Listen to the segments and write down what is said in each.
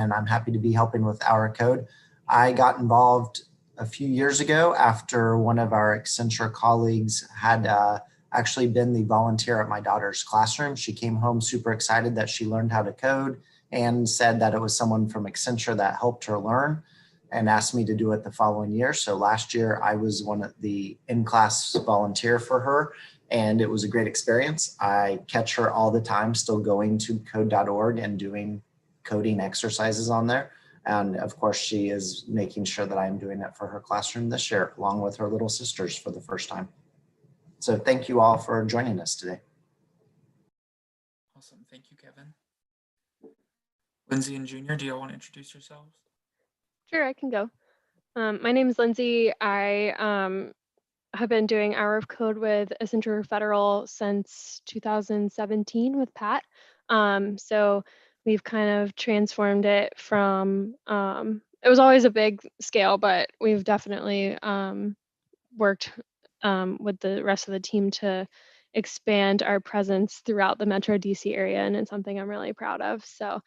and I'm happy to be helping with Our Code. I got involved a few years ago after one of our Accenture colleagues had actually been the volunteer at my daughter's classroom. She came home super excited that she learned how to code and said that it was someone from Accenture that helped her learn and asked me to do it the following year. So last year I was one of the in-class volunteer for her, and it was a great experience. I catch her all the time still going to code.org and doing coding exercises on there. And of course, she is making sure that I'm doing it for her classroom this year, along with her little sisters for the first time. So thank you all for joining us today. Awesome, thank you, Kevin. Lindsay and Junior, do you all want to introduce yourselves? Sure, I can go. My name is Lindsay. I have been doing Hour of Code with Accenture Federal since 2017 with Pat. So we've kind of transformed it from, it was always a big scale, but we've definitely worked with the rest of the team to expand our presence throughout the Metro DC area, and it's something I'm really proud of. So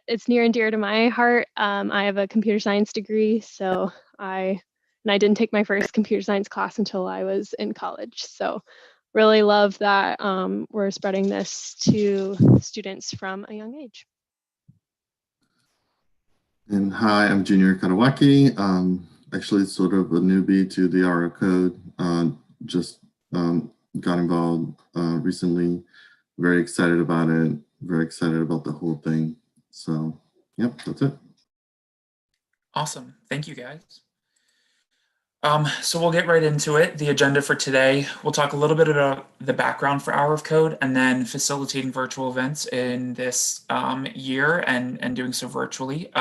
it's near and dear to my heart. I have a computer science degree, so I didn't take my first computer science class until I was in college. So really love that we're spreading this to students from a young age. And hi, I'm Junior Katawaki. Actually sort of a newbie to the Hour of Code. Just got involved recently. Very excited about it. Very excited about the whole thing. So, yep, that's it. Awesome. Thank you, guys. So we'll get right into it. The agenda for today, we'll talk a little bit about the background for Hour of Code and then facilitating virtual events in this year and doing so virtually.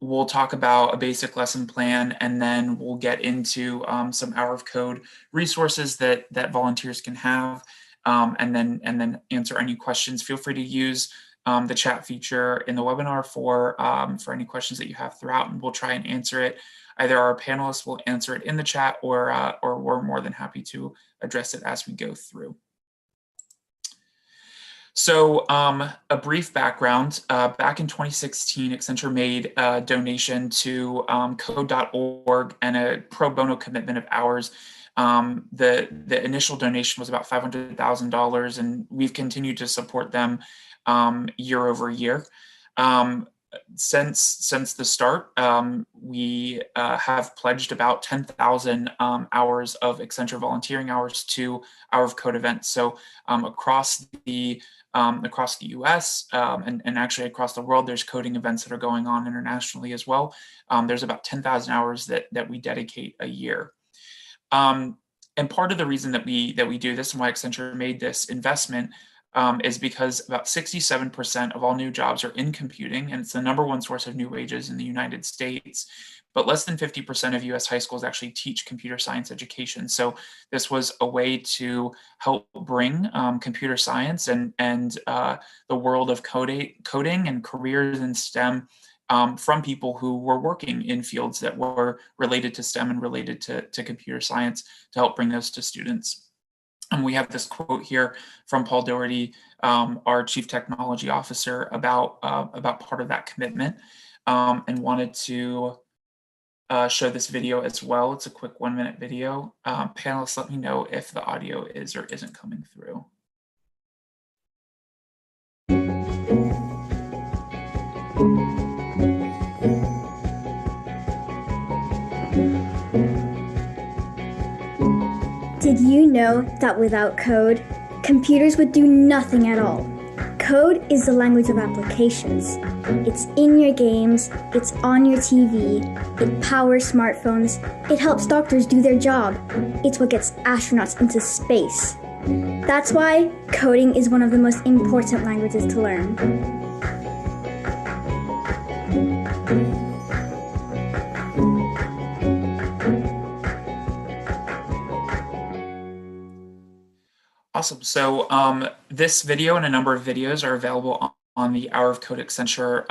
We'll talk about a basic lesson plan, and then we'll get into some Hour of Code resources that volunteers can have, and then answer any questions. Feel free to use the chat feature in the webinar for any questions that you have throughout, and we'll try and answer it. Either our panelists will answer it in the chat, or we're more than happy to address it as we go through. So a brief background, back in 2016, Accenture made a donation to code.org and a pro bono commitment of ours. The initial donation was about $500,000, and we've continued to support them year over year. Since the start, we have pledged about 10,000 hours of Accenture volunteering hours to Hour of Code events. So across the US and actually across the world, there's coding events that are going on internationally as well. There's about 10,000 hours that we dedicate a year. And part of the reason that we do this and why Accenture made this investment is because about 67% of all new jobs are in computing, and it's the #1 source of new wages in the United States. But less than 50% of US high schools actually teach computer science education. So this was a way to help bring computer science and the world of coding and careers in STEM from people who were working in fields that were related to STEM and related to computer science, to help bring those to students. And we have this quote here from Paul Doherty, our Chief Technology Officer, about part of that commitment, and wanted to show this video as well. It's a quick 1-minute video. Panelists, let me know if the audio is or isn't coming through. Did you know that without code, computers would do nothing at all? Code is the language of applications. It's in your games, it's on your TV, it powers smartphones, it helps doctors do their job. It's what gets astronauts into space. That's why coding is one of the most important languages to learn. Awesome. So this video and a number of videos are available on the Hour of Code Accenture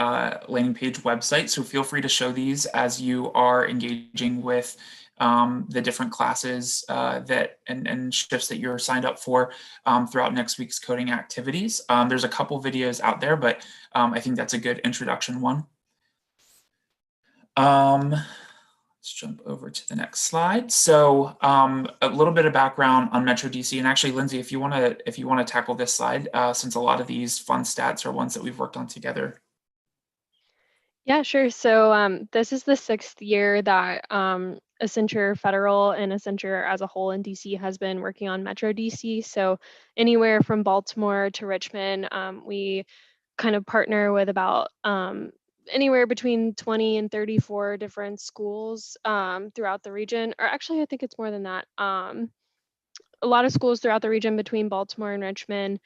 landing page website. So feel free to show these as you are engaging with the different classes and shifts that you're signed up for throughout next week's coding activities. There's a couple videos out there, but I think that's a good introduction one. Let's jump over to the next slide. So a little bit of background on Metro DC, and actually, Lindsay, if you want to tackle this slide, since a lot of these fun stats are ones that we've worked on together. Yeah, sure. So this is the 6th year that Accenture Federal and Accenture as a whole in DC has been working on Metro DC. So anywhere from Baltimore to Richmond, we kind of partner with about anywhere between 20 and 34 different schools throughout the region, or actually I think it's more than that. A lot of schools throughout the region between Baltimore and Richmond.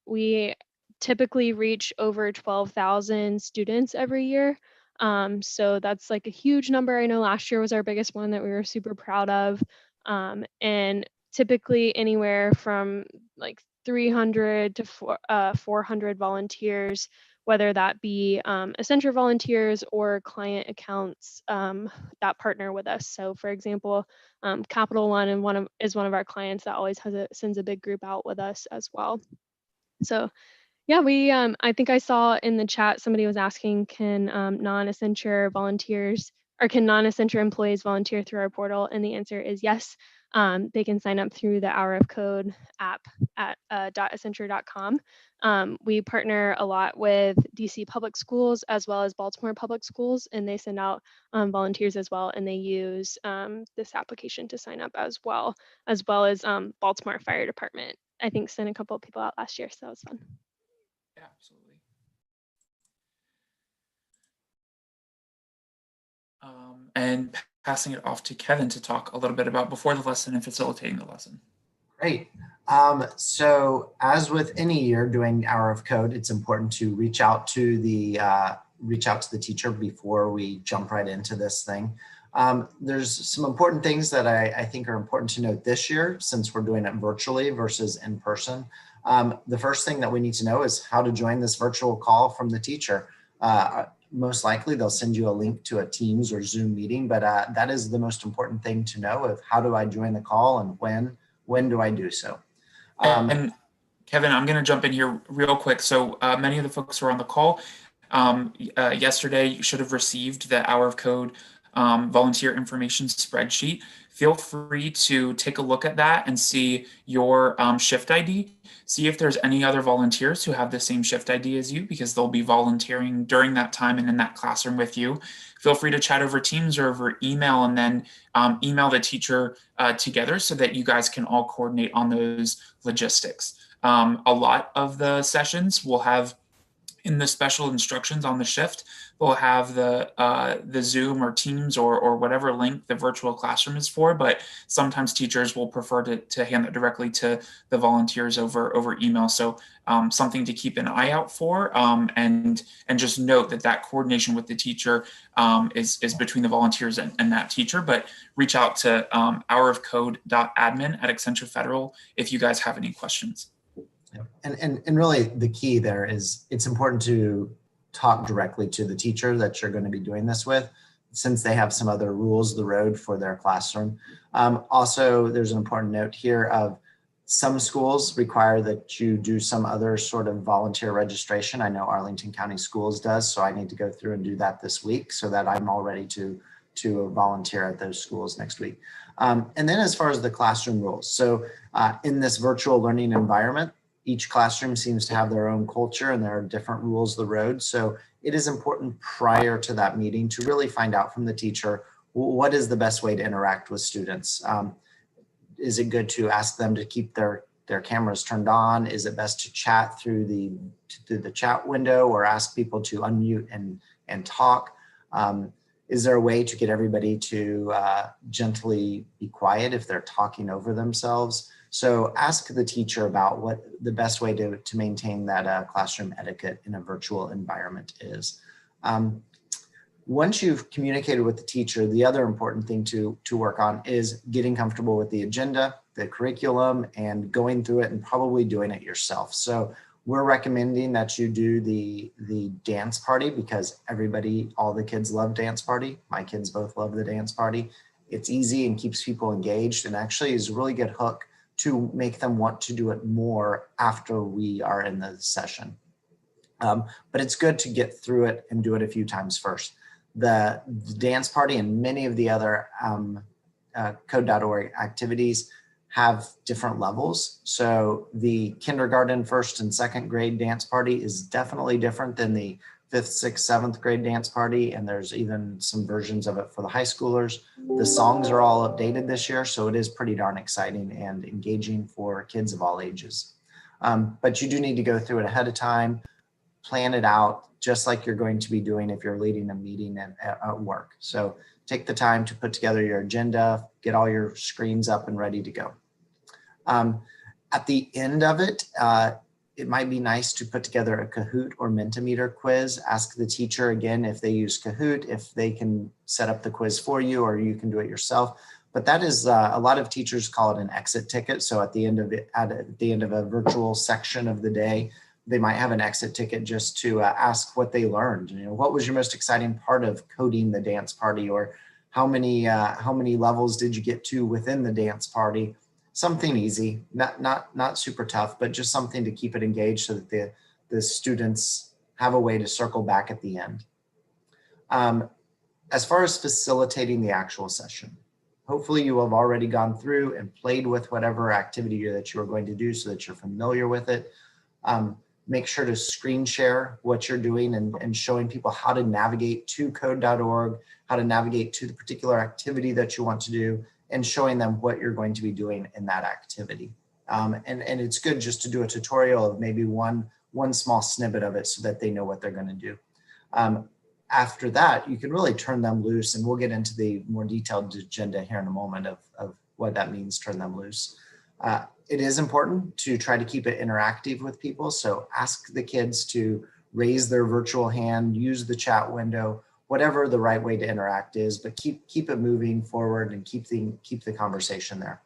We typically reach over 12,000 students every year. So that's like a huge number. I know last year was our biggest one that we were super proud of. And typically anywhere from like 300 to 400 volunteers, whether that be Accenture volunteers or client accounts that partner with us. So for example, Capital One is one of our clients that always sends a big group out with us as well. So yeah, we I think I saw in the chat somebody was asking, can non-Accenture volunteers or can non-Accenture employees volunteer through our portal? And the answer is yes. They can sign up through the Hour of Code app at .accenture.com. We partner a lot with DC Public Schools as well as Baltimore Public Schools, and they send out volunteers as well, and they use this application to sign up as well as Baltimore Fire Department. I think sent a couple of people out last year, so it was fun. Yeah, absolutely. And passing it off to Kevin to talk a little bit about before the lesson and facilitating the lesson. Great. So as with any year doing Hour of Code, it's important to reach out to the teacher before we jump right into this thing. There's some important things that I think are important to note this year, since we're doing it virtually versus in person. The first thing that we need to know is how to join this virtual call from the teacher. Most likely they'll send you a link to a Teams or Zoom meeting, but that is the most important thing to know of how do I join the call and when do I do so. And Kevin, I'm going to jump in here real quick. So many of the folks who are on the call yesterday, you should have received the Hour of Code volunteer information spreadsheet. Feel free to take a look at that and see your shift ID. See if there's any other volunteers who have the same shift ID as you, because they'll be volunteering during that time and in that classroom with you. Feel free to chat over Teams or over email, and then email the teacher together so that you guys can all coordinate on those logistics. A lot of the sessions will have, in the special instructions on the shift, we'll have the Zoom or Teams or whatever link the virtual classroom is for, but sometimes teachers will prefer to hand that directly to the volunteers over email. So something to keep an eye out for, and just note that coordination with the teacher is between the volunteers and that teacher, but reach out to hourofcode.admin@Accenture Federal if you guys have any questions. And really the key there is it's important to talk directly to the teacher that you're going to be doing this with, since they have some other rules of the road for their classroom. Also, there's an important note here of some schools require that you do some other sort of volunteer registration. I know Arlington County Schools does, so I need to go through and do that this week so that I'm all ready to volunteer at those schools next week. And then as far as the classroom rules, so in this virtual learning environment, each classroom seems to have their own culture and there are different rules of the road. So it is important prior to that meeting to really find out from the teacher, what is the best way to interact with students? Is it good to ask them to keep their cameras turned on? Is it best to chat through the chat window, or ask people to unmute and talk? Is there a way to get everybody to gently be quiet if they're talking over themselves? So ask the teacher about what the best way to maintain that classroom etiquette in a virtual environment is. Once you've communicated with the teacher, the other important thing to work on is getting comfortable with the agenda, the curriculum, and going through it and probably doing it yourself. So we're recommending that you do the dance party, because all the kids love dance party. My kids both love the dance party. It's easy and keeps people engaged, and actually is a really good hook to make them want to do it more after we are in the session. But it's good to get through it and do it a few times first. The dance party and many of the other code.org activities have different levels. So the kindergarten, first and second grade dance party is definitely different than the 5th, 6th, 7th grade dance party. And there's even some versions of it for the high schoolers. The songs are all updated this year, so it is pretty darn exciting and engaging for kids of all ages. But you do need to go through it ahead of time, plan it out, just like you're going to be doing if you're leading a meeting at work. So take the time to put together your agenda, get all your screens up and ready to go. At the end of it, it might be nice to put together a Kahoot or Mentimeter quiz. Ask the teacher again if they use Kahoot, if they can set up the quiz for you, or you can do it yourself. But that is a lot of teachers call it an exit ticket. So at the end of it, at the end of a virtual section of the day, they might have an exit ticket just to ask what they learned. You know, what was your most exciting part of coding the dance party, or how many levels did you get to within the dance party? Something easy, not super tough, but just something to keep it engaged so that the students have a way to circle back at the end. As far as facilitating the actual session, hopefully you have already gone through and played with whatever activity that you are going to do so that you're familiar with it. Make sure to screen share what you're doing and showing people how to navigate to code.org, how to navigate to the particular activity that you want to do, and showing them what you're going to be doing in that activity. And it's good just to do a tutorial of maybe one small snippet of it so that they know what they're going to do. After that, you can really turn them loose, and we'll get into the more detailed agenda here in a moment of what that means, turn them loose. It is important to try to keep it interactive with people. So ask the kids to raise their virtual hand, use the chat window, whatever the right way to interact is, but keep it moving forward and keep the conversation there.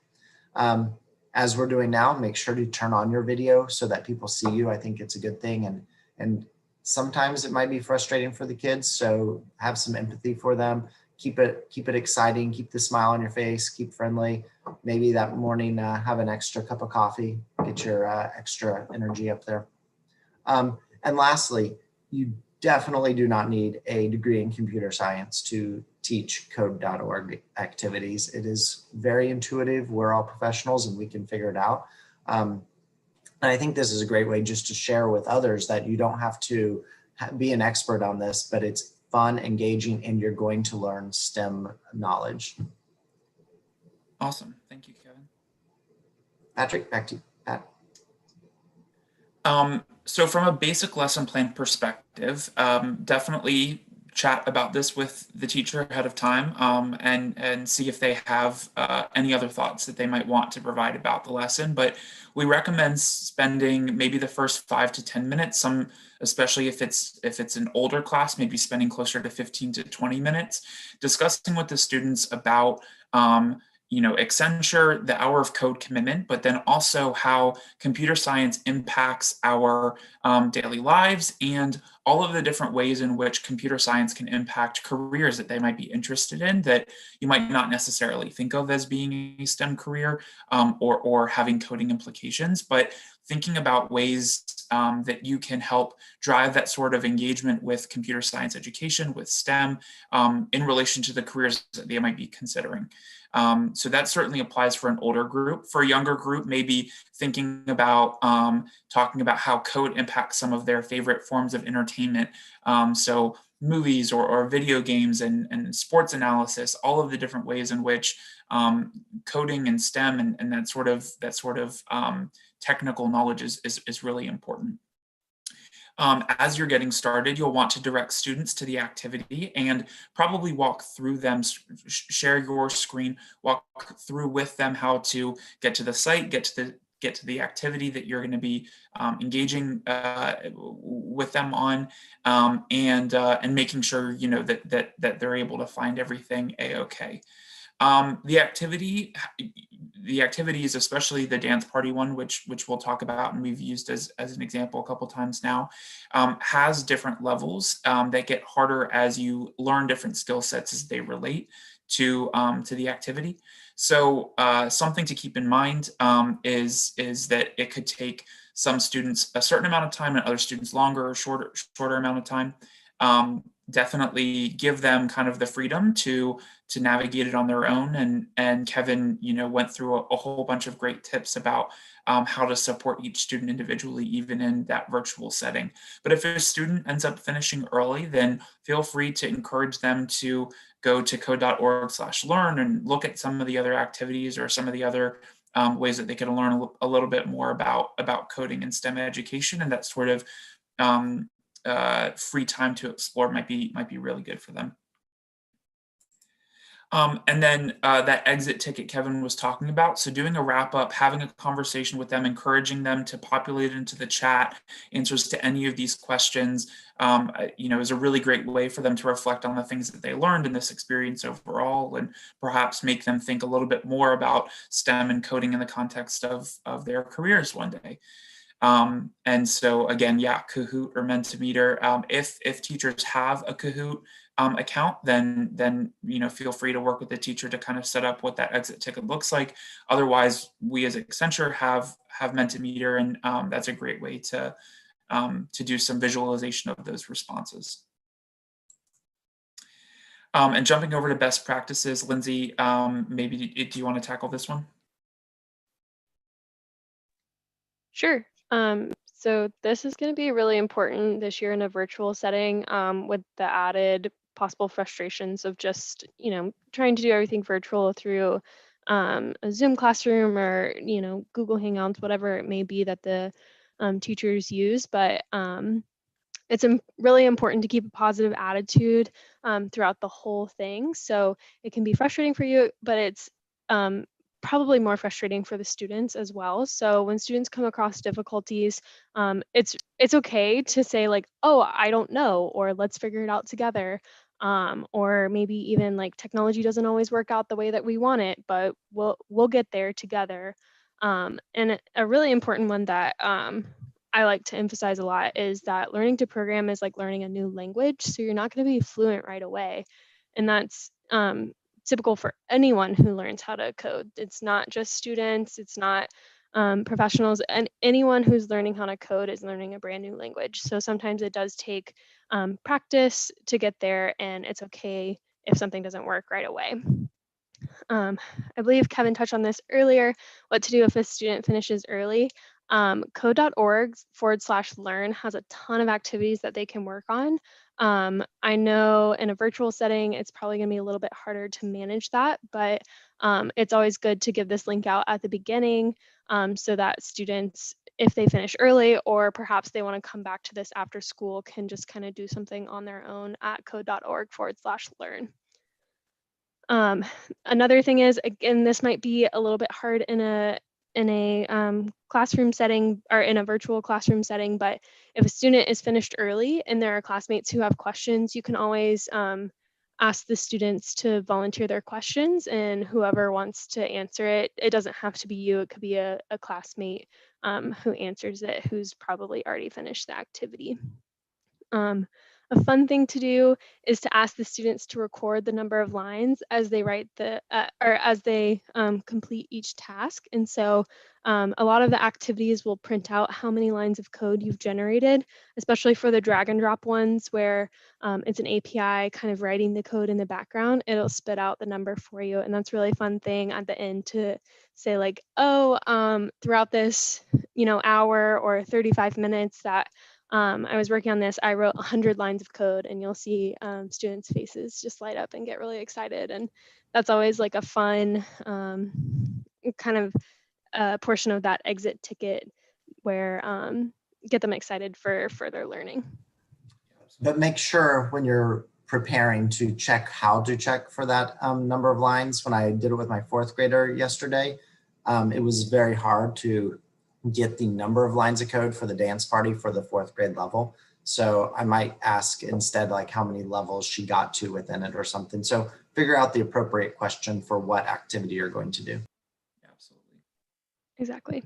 As we're doing now, make sure to turn on your video so that people see you. I think it's a good thing. And sometimes it might be frustrating for the kids, so have some empathy for them. Keep it exciting, keep the smile on your face, keep friendly. Maybe that morning, have an extra cup of coffee, get your extra energy up there. And lastly, you definitely do not need a degree in computer science to teach code.org activities. It is very intuitive. We're all professionals and we can figure it out. And I think this is a great way just to share with others that you don't have to be an expert on this, but it's fun, engaging, and you're going to learn STEM knowledge. Awesome. Thank you, Kevin. Patrick, back to you, Pat. So from a basic lesson plan perspective, definitely chat about this with the teacher ahead of time, and see if they have any other thoughts that they might want to provide about the lesson. But we recommend spending maybe the first 5 to 10 minutes, especially if it's an older class, maybe spending closer to 15 to 20 minutes, discussing with the students about Accenture, the hour of code commitment, but then also how computer science impacts our daily lives and all of the different ways in which computer science can impact careers that they might be interested in that you might not necessarily think of as being a STEM career or having coding implications, but thinking about ways that you can help drive that sort of engagement with computer science education, with STEM, in relation to the careers that they might be considering. So that certainly applies for an older group. For a younger group, maybe thinking about talking about how code impacts some of their favorite forms of entertainment. So movies or video games and sports analysis, all of the different ways in which coding and STEM and that sort of technical knowledge is really important. As you're getting started, you'll want to direct students to the activity and probably walk through them, share your screen, walk through with them how to get to the site, get to the activity that you're going to be engaging with them on, and making sure that they're able to find everything a-okay. The activities, especially the dance party one, which we'll talk about and we've used as an example a couple times now, has different levels that get harder as you learn different skill sets as they relate to the activity. So something to keep in mind is that it could take some students a certain amount of time and other students longer or shorter amount of time. Definitely give them kind of the freedom to navigate it on their own. And Kevin, went through a whole bunch of great tips about how to support each student individually, even in that virtual setting. But if a student ends up finishing early, then feel free to encourage them to go to code.org/learn and look at some of the other activities or some of the other ways that they can learn a little bit more about coding and STEM education, and that sort of free time to explore might be really good for them. And then that exit ticket Kevin was talking about. So doing a wrap up, having a conversation with them, encouraging them to populate into the chat answers to any of these questions, is a really great way for them to reflect on the things that they learned in this experience overall, and perhaps make them think a little bit more about STEM and coding in the context of their careers one day. And so again, yeah, Kahoot or Mentimeter. If teachers have a Kahoot account, then feel free to work with the teacher to kind of set up what that exit ticket looks like. Otherwise, we as Accenture have Mentimeter, and that's a great way to do some visualization of those responses. And jumping over to best practices, Lindsay, maybe do you want to tackle this one? Sure. So this is going to be really important this year in a virtual setting, with the added possible frustrations of just, trying to do everything virtual through a Zoom classroom or, Google Hangouts, whatever it may be that the teachers use. But it's really important to keep a positive attitude throughout the whole thing. So it can be frustrating for you, but it's probably more frustrating for the students as well. So when students come across difficulties, it's okay to say like, oh, I don't know, or let's figure it out together. Or maybe even like technology doesn't always work out the way that we want it, but we'll get there together. And a really important one that I like to emphasize a lot is that learning to program is like learning a new language. So you're not going to be fluent right away. And that's typical for anyone who learns how to code. It's not just students, it's not professionals, and anyone who's learning how to code is learning a brand new language. So sometimes it does take practice to get there, and it's okay if something doesn't work right away. I believe Kevin touched on this earlier, what to do if a student finishes early. Code.org/learn has a ton of activities that they can work on. I know in a virtual setting, it's probably going to be a little bit harder to manage that, but it's always good to give this link out at the beginning so that students, if they finish early or perhaps they want to come back to this after school, can just kind of do something on their own at code.org/learn. Another thing is, again, this might be a little bit hard in a classroom setting or in a virtual classroom setting, but if a student is finished early and there are classmates who have questions, you can always ask the students to volunteer their questions, and whoever wants to answer it, it doesn't have to be you, it could be a classmate who answers it, who's probably already finished the activity. A fun thing to do is to ask the students to record the number of lines as they write or as they complete each task. And so a lot of the activities will print out how many lines of code you've generated, especially for the drag and drop ones where it's an API kind of writing the code in the background. It'll spit out the number for you. And that's a really fun thing at the end to say like, oh, throughout this, hour or 35 minutes that I was working on this, I wrote 100 lines of code, and you'll see students' faces just light up and get really excited. And that's always like a fun kind of portion of that exit ticket where get them excited for further learning. But make sure when you're preparing to check how to check for that number of lines. When I did it with my fourth grader yesterday, it was very hard to get the number of lines of code for the dance party for the fourth grade level. So I might ask instead like how many levels she got to within it or something. So figure out the appropriate question for what activity you're going to do. Absolutely. Exactly.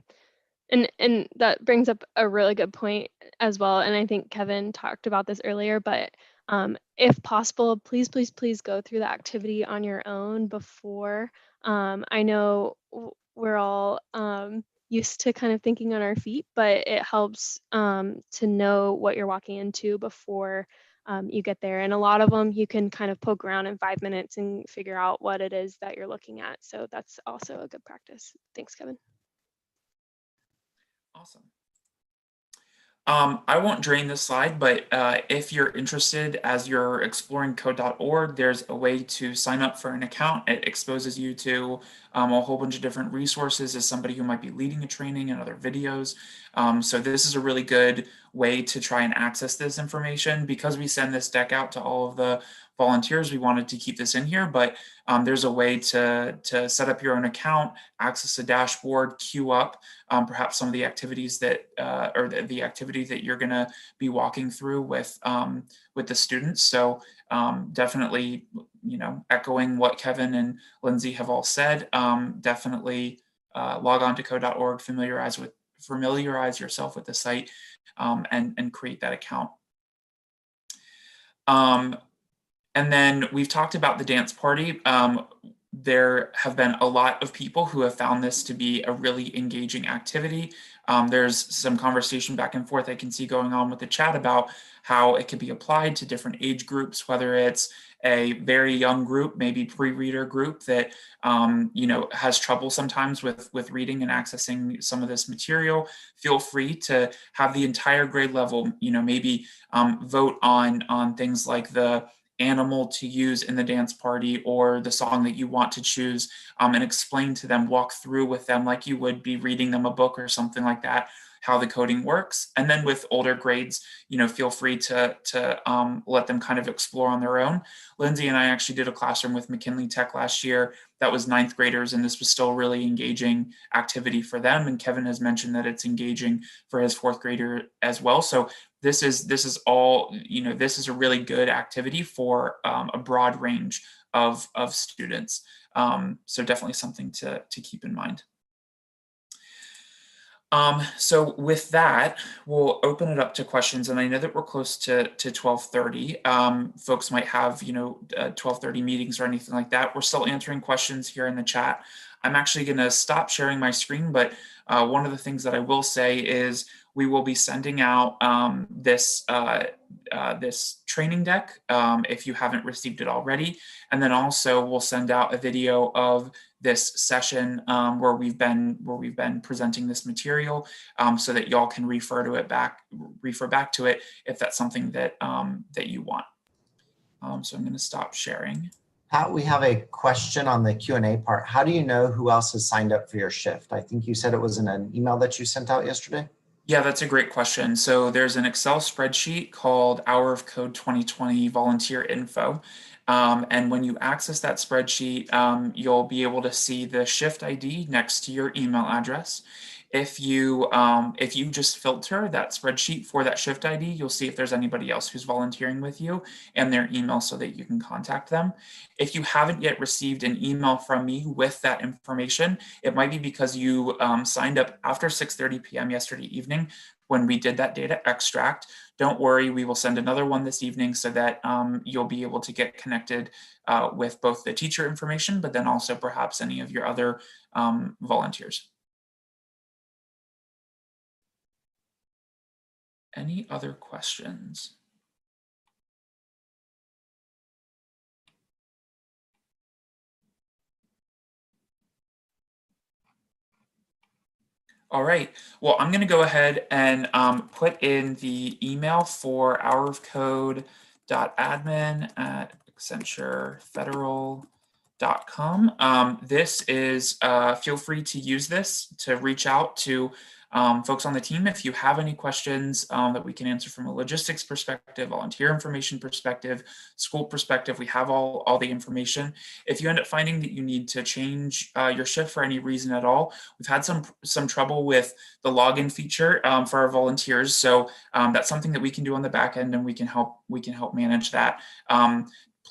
And that brings up a really good point as well. And I think Kevin talked about this earlier, but If possible, please, please, please go through the activity on your own before. I know we're all used to kind of thinking on our feet, but it helps to know what you're walking into before you get there. And a lot of them you can kind of poke around in 5 minutes and figure out what it is that you're looking at. So that's also a good practice. Thanks, Kevin. Awesome. I won't drain this slide, but if you're interested, as you're exploring code.org, there's a way to sign up for an account. It exposes you to a whole bunch of different resources as somebody who might be leading a training and other videos. So this is a really good way to try and access this information. Because we send this deck out to all of the volunteers, we wanted to keep this in here, but there's a way to set up your own account, access a dashboard, queue up perhaps some of the activities that or the activity that you're going to be walking through with the students. So definitely, echoing what Kevin and Lindsay have all said, definitely log on to code.org, familiarize yourself with the site, and create that account. And then we've talked about the dance party. There have been a lot of people who have found this to be a really engaging activity. There's some conversation back and forth I can see going on with the chat about how it could be applied to different age groups, whether it's a very young group, maybe pre-reader group that has trouble sometimes with reading and accessing some of this material. Feel free to have the entire grade level, maybe vote on things like the animal to use in the dance party or the song that you want to choose, and explain to them, walk through with them like you would be reading them a book or something like that, how the coding works. And then with older grades, feel free to let them kind of explore on their own. Lindsay and I actually did a classroom with McKinley Tech last year that was 9th graders, and this was still a really engaging activity for them. And Kevin has mentioned that it's engaging for his 4th grader as well. So this is all, this is a really good activity for a broad range of students. So definitely something to keep in mind. So with that, we'll open it up to questions. And I know that we're close to 12:30. Folks might have, 12:30 meetings or anything like that. We're still answering questions here in the chat. I'm actually going to stop sharing my screen, but one of the things that I will say is we will be sending out this training deck if you haven't received it already. And then also we'll send out a video of this session where we've been presenting this material, so that y'all can refer back to it if that's something that that you want. So I'm going to stop sharing. Pat, we have a question on the Q&A part. How do you know who else has signed up for your shift? I think you said it was in an email that you sent out yesterday. Yeah, that's a great question. So there's an Excel spreadsheet called Hour of Code 2020 Volunteer Info. And when you access that spreadsheet, you'll be able to see the shift ID next to your email address. If you just filter that spreadsheet for that shift ID, you'll see if there's anybody else who's volunteering with you and their email so that you can contact them. If you haven't yet received an email from me with that information, it might be because you signed up after 6:30 p.m. yesterday evening when we did that data extract. Don't worry, we will send another one this evening so that you'll be able to get connected with both the teacher information, but then also perhaps any of your other volunteers. Any other questions? All right, well, I'm gonna go ahead and put in the email for hourofcode.admin@accenturefederal.com. This is, feel free to use this to reach out to folks on the team if you have any questions that we can answer from a logistics perspective, volunteer information perspective, school perspective. We have all the information. If you end up finding that you need to change your shift for any reason at all, we've had some trouble with the login feature for our volunteers. So that's something that we can do on the back end, and we can help manage that.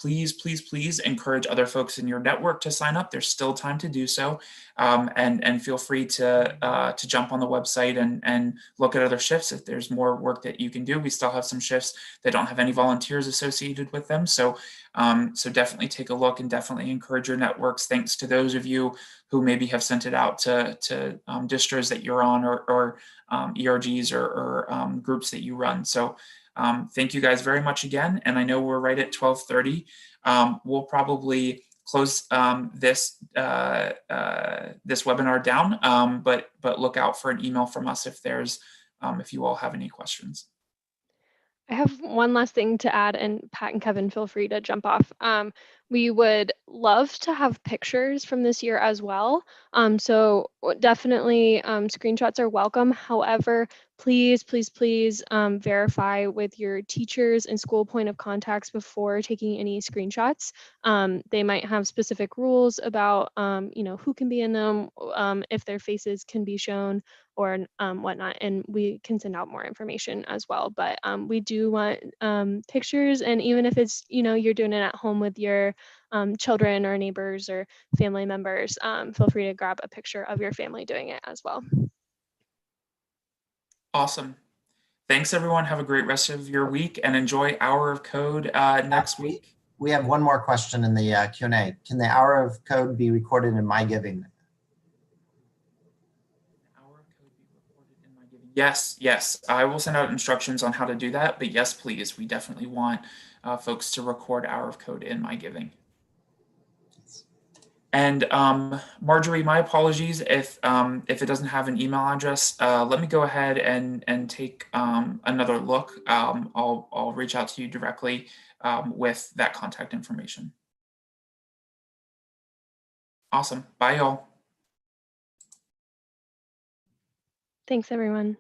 please, please, please encourage other folks in your network to sign up. There's still time to do so. And feel free to jump on the website and look at other shifts if there's more work that you can do. We still have some shifts that don't have any volunteers associated with them. So definitely take a look and definitely encourage your networks. Thanks to those of you who maybe have sent it out to distros that you're on or ERGs or groups that you run. So thank you guys very much again. And I know we're right at 12:30. We'll probably close this webinar down, but look out for an email from us if you all have any questions. I have one last thing to add, and Pat and Kevin, feel free to jump off. We would love to have pictures from this year as well. So definitely screenshots are welcome. However, please, please, please verify with your teachers and school point of contacts before taking any screenshots. They might have specific rules about who can be in them, if their faces can be shown, or whatnot, and we can send out more information as well. But we do want pictures, and even if it's you're doing it at home with your children or neighbors or family members, feel free to grab a picture of your family doing it as well. Awesome. Thanks, everyone. Have a great rest of your week and enjoy Hour of Code next week. We have one more question in the Q&A. Can the Hour of Code be recorded in MyGiving? Yes, yes. I will send out instructions on how to do that, but yes, please. We definitely want folks to record Hour of Code in MyGiving. And Marjorie, my apologies if it doesn't have an email address. Let me go ahead and take another look. I'll reach out to you directly with that contact information. Awesome. Bye, y'all. Thanks, everyone.